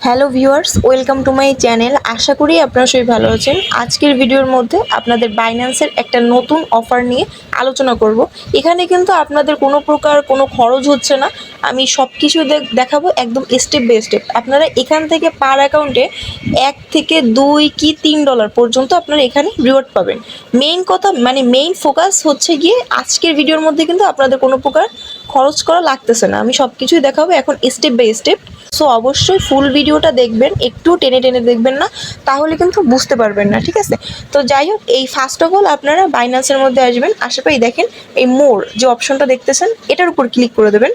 Hello viewers, welcome to my channel. আশা করি আপনারা সবাই ভালো আছেন। আজকের ভিডিওর মধ্যে আপনাদের বাইন্যান্সের একটা নতুন অফার নিয়ে আলোচনা করব। এখানে কিন্তু আপনাদের কোনো প্রকার কোনো খরচ হচ্ছে না। আমি সব কিছু দেখাবো একদম স্টেপ বাই স্টেপ। আপনারা এখান থেকে পার অ্যাকাউন্টে $1 থেকে $2 কি $3 পর্যন্ত আপনারা এখানে রিওয়ার্ড পাবেন। মেইন কথা মেইন ফোকাস হচ্ছে গিয়ে আজকের ভিডিওর মধ্যে কিন্তু আপনাদের কোনো প্রকার খরচ করা লাগতেছে না। আমি সব কিছুই দেখাবো এখন স্টেপ বাই স্টেপ। সো অবশ্যই ফুল ভিডিওটা দেখবেন, একটু টেনে টেনে দেখবেন না, তাহলে কিন্তু বুঝতে পারবেন না, ঠিক আছে? তো যাই হোক, এই ফার্স্ট অফ অল আপনারা বাইন্যান্সের মধ্যে আসবেন। আশেপাশে দেখেন এই মোর যে অপশনটা দেখতেছেন, এটার উপর ক্লিক করে দেবেন।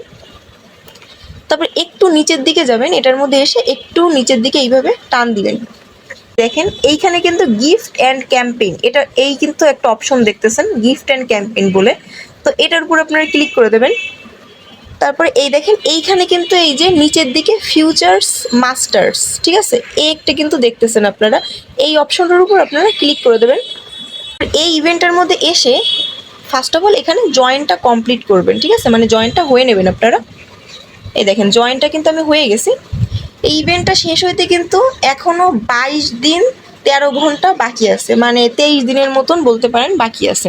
তারপর একটু নিচের দিকে যাবেন, এটার মধ্যে এসে একটু নিচের দিকে এইভাবে টান দিবেন। দেখেন এইখানে কিন্তু গিফট অ্যান্ড ক্যাম্পেইন, এই কিন্তু একটা অপশন দেখতেছেন গিফট অ্যান্ড ক্যাম্পেইন বলে। তো এটার উপর আপনারা ক্লিক করে দেবেন। তারপরে এই দেখেন এইখানে কিন্তু এই যে নিচের দিকে ফিউচার্স মাস্টার্স, ঠিক আছে, এই একটা কিন্তু দেখতেছেন আপনারা। এই অপশনটার উপর আপনারা ক্লিক করে দেবেন। এই ইভেন্টের মধ্যে এসে ফার্স্ট অফ অল এখানে জয়েনটা কমপ্লিট করবেন, ঠিক আছে, জয়েনটা হয়ে নেবেন আপনারা। এই দেখেন জয়েনটা কিন্তু আমি হয়ে গেছি। এই ইভেন্টটা শেষ হইতে কিন্তু এখনও 22 দিন 13 ঘন্টা বাকি আছে, 23 দিনের মতন বলতে পারেন বাকি আছে।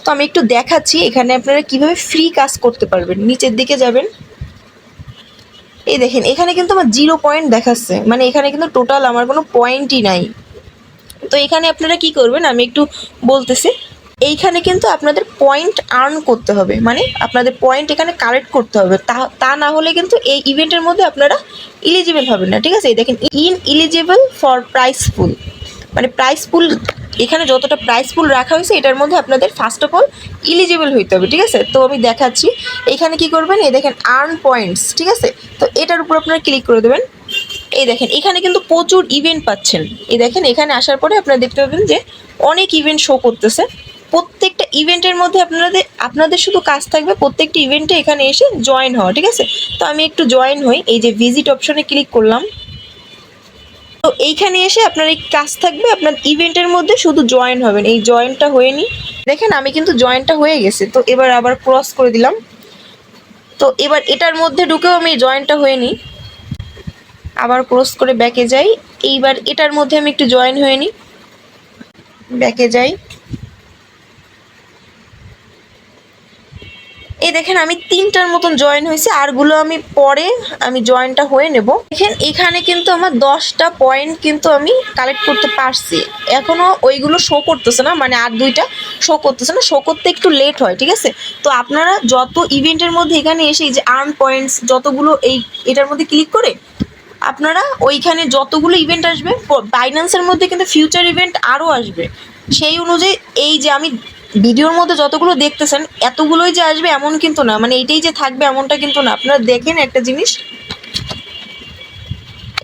তো আমি একটু দেখাচ্ছি এখানে আপনারা কিভাবে ফ্রি কাজ করতে পারবেন। নিচের দিকে যাবেন, এই দেখেন এখানে কিন্তু আমার 0 পয়েন্ট দেখাচ্ছে, এখানে কিন্তু টোটাল আমার কোনো পয়েন্টই নাই। তো এখানে আপনারা কি করবেন আমি একটু বলতেছি। এইখানে কিন্তু আপনাদের পয়েন্ট আর্ন করতে হবে, আপনাদের পয়েন্ট এখানে কালেক্ট করতে হবে। তা না হলে কিন্তু এই ইভেন্টের মধ্যে আপনারা ইলিজিবল হবেন না, ঠিক আছে? এই দেখেন ineligible for prize pool, prize pool এখানে যতটা প্রাইস পুল রাখা হয়েছে এটার মধ্যে আপনাদের ফার্স্ট অফ অল ইলিজিবল হইতে হবে, ঠিক আছে? তো আমি দেখাচ্ছি এখানে কি করবেন। এই দেখেন আর্ন পয়েন্টস, ঠিক আছে? তো এটার উপর আপনারা ক্লিক করে দেবেন। এই দেখেন এখানে কিন্তু প্রচুর ইভেন্ট পাচ্ছেন। এই দেখেন এখানে আসার পরে আপনারা দেখতে পাবেন যে অনেক ইভেন্ট শো করতেছে। প্রত্যেকটা ইভেন্টের মধ্যে আপনাদের শুধু কাজ থাকবে প্রত্যেকটা ইভেন্টে এখানে এসে জয়েন হওয়া, ঠিক আছে? তো আমি একটু জয়েন হই, এই যে ভিজিট অপশনে ক্লিক করলাম। তো এইখানে এসে আপনার এই কাজ থাকবে, আপনার ইভেন্টের মধ্যে শুধু জয়েন হবেন। এই জয়েনটা হয়ে নি, দেখেন আমি কিন্তু জয়েনটা হয়ে গেছে। তো এবার আবার ক্রস করে দিলাম। তো এবার এটার মধ্যে ঢুকেও আমি জয়েনটা হয়ে নিই, আবার ক্রস করে ব্যাকে যাই। এইবার এটার মধ্যে আমি একটু জয়েন হয়ে নিই, ব্যাকে যাই। এই দেখেন আমি 3টার মতন জয়েন হয়েছে, আরগুলো আমি পরে জয়েনটা হয়ে নেব। দেখেন এখানে কিন্তু আমার 10টা পয়েন্ট কিন্তু আমি কালেক্ট করতে পারছি। এখনও ওইগুলো শো করতেছে না, আর 2টা শো করতেছে না, শো করতে একটু লেট হয়, ঠিক আছে? তো আপনারা যত ইভেন্টের মধ্যে এখানে এসে এই যে আর্ন পয়েন্টস যতগুলো এটার মধ্যে ক্লিক করে আপনারা ওইখানে যতগুলো ইভেন্ট আসবে, বাইন্যান্সের মধ্যে কিন্তু ফিউচার ইভেন্ট আরও আসবে। সেই অনুযায়ী এই যে আমি ভিডিওর মধ্যে যতগুলো দেখতেছেন এতগুলোই যে আসবে এমন কিন্তু না, এইটাই যে থাকবে এমনটা কিন্তু না। আপনারা দেখেন একটা জিনিস,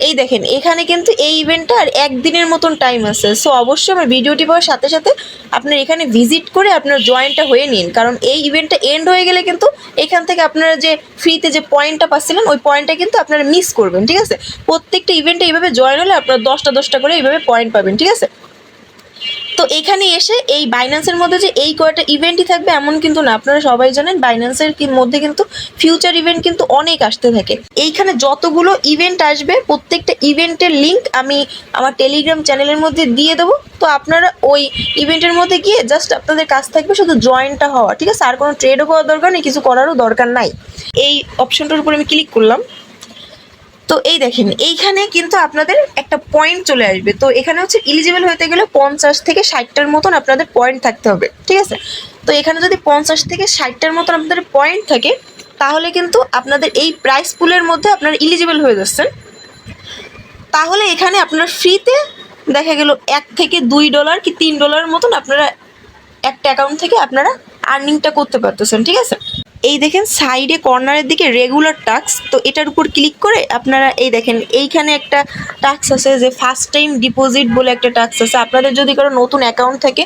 এই দেখেন এখানে কিন্তু এই ইভেন্টটা আর 1 দিনের মতন টাইম আছে। সো অবশ্যই আমার ভিডিওটি পাওয়ার সাথে সাথে আপনার এখানে ভিজিট করে আপনার জয়েনটা হয়ে নিন, কারণ এই ইভেন্টটা এন্ড হয়ে গেলে কিন্তু এখান থেকে আপনারা যে ফ্রিতে যে পয়েন্টটা পাচ্ছিলেন ওই পয়েন্টটা কিন্তু আপনারা মিস করবেন, ঠিক আছে? প্রত্যেকটা ইভেন্টে এইভাবে জয়েন হলে আপনারা 10টা করে এইভাবে পয়েন্ট পাবেন, ঠিক আছে? তো এখানে এসে এই বাইন্যান্সের মধ্যে যে এই কয়টা ইভেন্টই থাকবে এমন কিন্তু না। আপনারা সবাই জানেন বাইন্যান্সের মধ্যে কিন্তু ফিউচার ইভেন্ট কিন্তু অনেক আসতে থাকে। এইখানে যতগুলো ইভেন্ট আসবে প্রত্যেকটা ইভেন্টের লিঙ্ক আমি আমার টেলিগ্রাম চ্যানেলের মধ্যে দিয়ে দেবো। তো আপনারা ওই ইভেন্টের মধ্যে গিয়ে জাস্ট আপনাদের কাজ থাকবে শুধু জয়েনটা হওয়া, ঠিক আছে? আর কোনো ট্রেডও করার দরকার নেই, কিছু করারও দরকার নাই। এই অপশনটার উপর আমি ক্লিক করলাম। তো এই দেখেন এইখানে কিন্তু আপনাদের একটা পয়েন্ট চলে আসবে। তো এখানে হচ্ছে ইলিজিবল হতে গেলে 50 থেকে 60টার মতন আপনাদের পয়েন্ট থাকতে হবে, ঠিক আছে? তো এখানে যদি 50 থেকে 60টার মতন আপনাদের পয়েন্ট থাকে তাহলে কিন্তু আপনাদের এই প্রাইস পুলের মধ্যে আপনারা ইলিজিবল হয়ে যাচ্ছেন। তাহলে এখানে আপনার ফ্রিতে দেখা গেল $1 থেকে $2 কি $3 মতন আপনারা একটা অ্যাকাউন্ট থেকে আপনারা আর্নিংটা করতে পারতেছেন, ঠিক আছে? এই দেখেন সাইডে কর্নারের দিকে রেগুলার টাস্ক, তো এটার উপর ক্লিক করে আপনারা এই দেখেন এইখানে একটা টাস্ক আছে যে ফার্স্ট টাইম ডিপোজিট বলে একটা টাস্ক আছে। আপনাদের যদি কারো নতুন অ্যাকাউন্ট থাকে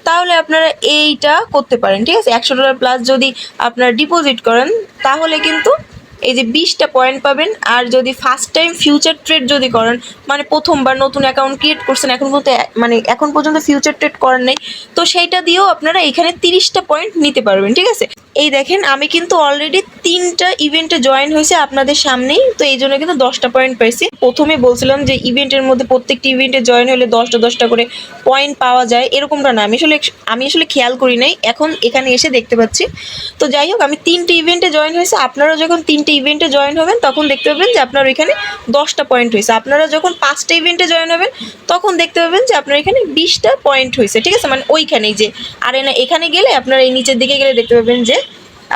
তাহলে আপনারা এইটা করতে পারেন, ঠিক আছে? $100 প্লাস যদি আপনারা ডিপোজিট করেন তাহলে কিন্তু এই যে 20টা পয়েন্ট পাবেন। আর যদি ফার্স্ট টাইম ফিউচার ট্রেড যদি করেন, প্রথমবার নতুন অ্যাকাউন্ট ক্রিয়েট করছেন, এখন পর্যন্ত ফিউচার ট্রেড করেন নাই, তো সেইটা দিয়েও আপনারা এখানে 30টা পয়েন্ট নিতে পারবেন, ঠিক আছে? এই দেখেন আমি কিন্তু অলরেডি 3টা ইভেন্টে জয়েন হয়েছে আপনাদের সামনেই, তো এই জন্য কিন্তু 10টা পয়েন্ট পাইছি। প্রথমে বলছিলাম যে ইভেন্টের মধ্যে প্রত্যেকটি ইভেন্টে জয়েন হলে 10টা করে পয়েন্ট পাওয়া যায়, এরকমটা না। আমি আসলে খেয়াল করি নাই, এখন এখানে এসে দেখতে পাচ্ছি। তো যাই হোক, আমি 3টে ইভেন্টে জয়েন হয়েছে। আপনারা যখন 3টে ইভেন্টে জয়েন হবেন তখন দেখতে পাবেন যে আপনার এখানে 10টা পয়েন্ট হয়েছে। আপনারা যখন 5টা ইভেন্টে জয়েন হবেন তখন দেখতে পাবেন যে আপনার এখানে 20টা পয়েন্ট হয়েছে, ঠিক আছে? মানে ওইখানেই যে আরেনা, এখানে গেলে আপনারা এই নিচের দিকে গেলে দেখতে পাবেন যে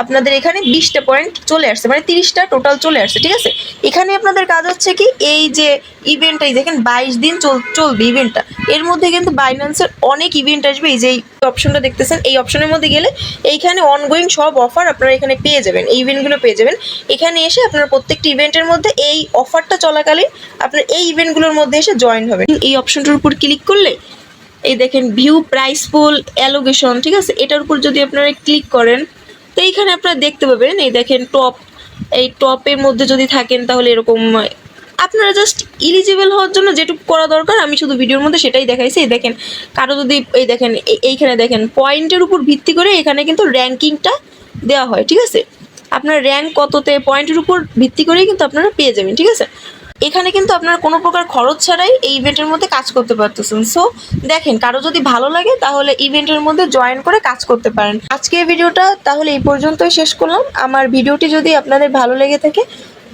আপনাদের এখানে 20টা পয়েন্ট চলে আসছে, মানে 30টা টোটাল চলে আসছে, ঠিক আছে? এখানে আপনাদের কাজ হচ্ছে কি, এই যে ইভেন্টটাই দেখেন 22 দিন চলবে ইভেন্টটা। এর মধ্যে কিন্তু বাইন্যান্সের অনেক ইভেন্ট আসবে। এই যে অপশনটা দেখতেছেন, এই অপশনের মধ্যে গেলে এইখানে অনগোয়িং সব অফার আপনারা এখানে পেয়ে যাবেন, এই ইভেন্টগুলো পেয়ে যাবেন। এখানে এসে আপনারা প্রত্যেকটি ইভেন্টের মধ্যে এই অফারটা চলাকালীন আপনার এই ইভেন্টগুলোর মধ্যে এসে জয়েন হবেন। এই অপশনটার উপর ক্লিক করলে এই দেখেন ভিউ প্রাইস পুল অ্যালোকেশন, ঠিক আছে? এটার উপর যদি আপনারা ক্লিক করেন তো এইখানে আপনারা দেখতে পাবেন, এই দেখেন এই টপের মধ্যে যদি থাকেন তাহলে এরকম আপনারা জাস্ট এলিজিবল হওয়ার জন্য যেটুকু করা দরকার আমি শুধু ভিডিওর মধ্যে সেটাই দেখাইছি। এই দেখেন কারো যদি এই দেখেন এইখানে দেখেন পয়েন্টের উপর ভিত্তি করে এখানে কিন্তু র্যাঙ্কিংটা দেওয়া হয়, ঠিক আছে? আপনার র্যাঙ্ক কততে পয়েন্টের উপর ভিত্তি করেই কিন্তু আপনারা পেয়ে যাবেন, ঠিক আছে? এখানে কিন্তু আপনার কোনো প্রকার খরচ ছাড়াই এই ইভেন্টের মধ্যে কাজ করতে পারতেছেন। সো দেখেন, কারো যদি ভালো লাগে তাহলে ইভেন্টের মধ্যে জয়েন করে কাজ করতে পারেন। আজকের ভিডিওটা তাহলে এই পর্যন্তই শেষ করলাম। আমার ভিডিওটি যদি আপনাদের ভালো লেগে থাকে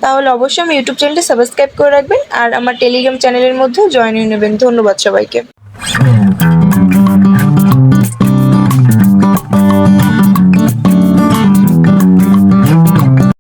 তাহলে অবশ্যই আমার ইউটিউব চ্যানেলটি সাবস্ক্রাইব করে রাখবেন আর আমার টেলিগ্রাম চ্যানেলের মধ্যেও জয়েন হয়ে নেবেন। ধন্যবাদ সবাইকে।